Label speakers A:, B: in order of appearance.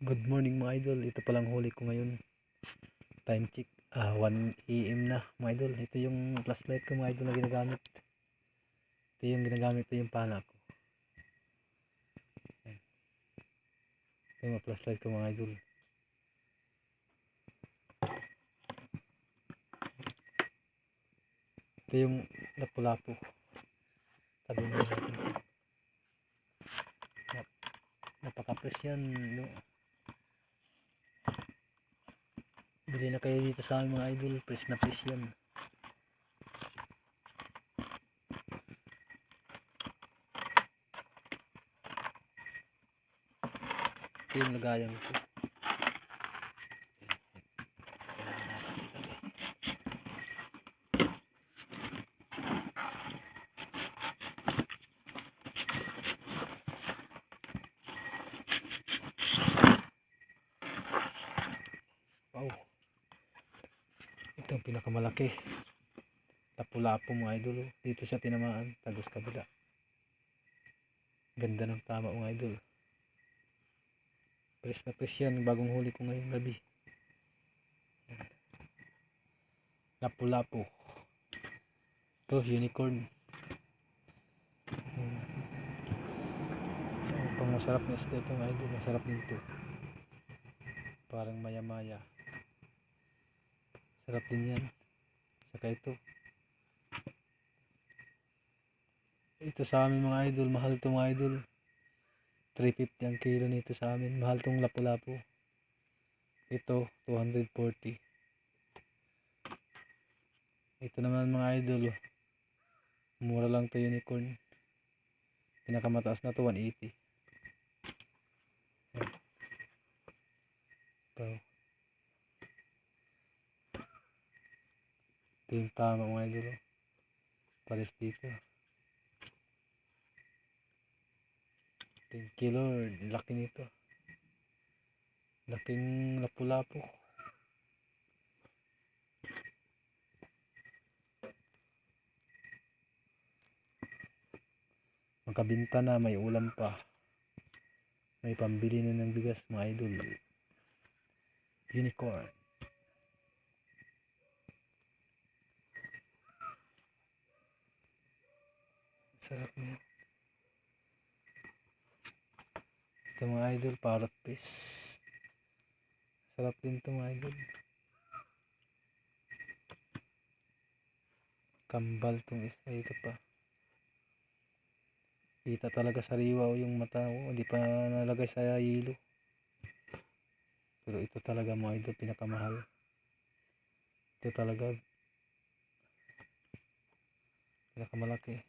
A: Good morning mga idol. Ito palang huli ko ngayon. Time check. 1 AM na mga idol. Ito yung flashlight ko mga idol na ginagamit. Ito yung ginagamit ko yung pala ko. Ito yung flashlight ko mga idol. Ito yung lapu-lapu. Sabi mo natin. Napaka-press yan. Bili na kayo dito sa amin mga idol. Press na press yan. Ito yung lagayan ko. Wow. Ito ang pinakamalaki. Lapu-lapu mga idol. Dito siya tinamaan. Tagos kabila. Ganda ng tama mga idol. Press na press yan. Bagong huli ko ngayong gabi. Lapu-lapu. Ito unicorn. Pang masarap na isda ito mga idol. Masarap din ito. Parang maya-maya. Sarap din yan. Saka ito. Ito sa amin mga idol. Mahal ito mga idol. 350 ang kilo nito sa amin. Mahal itong lapu-lapu. Ito 240. Ito naman mga idol. Mura lang ito unicorn. Pinakamataas na ito 180. Ito yung tama mga idol. Pares dito. Thank you Lord. Laki nito. Laking lapu-lapu. Magkabinta na, may ulam pa. May pambili na ng bigas mga idol. Unicorn. Sarap niya. Ito mga idol, parrot fish. Sarap din ito mga idol. Kambal itong isa. Ito pa. Kita talaga sa riwa yung mata ko. Hindi pa nalagay sa yelo. Pero ito talaga mga idol, pinakamahal. Ito talaga pinakamalaki.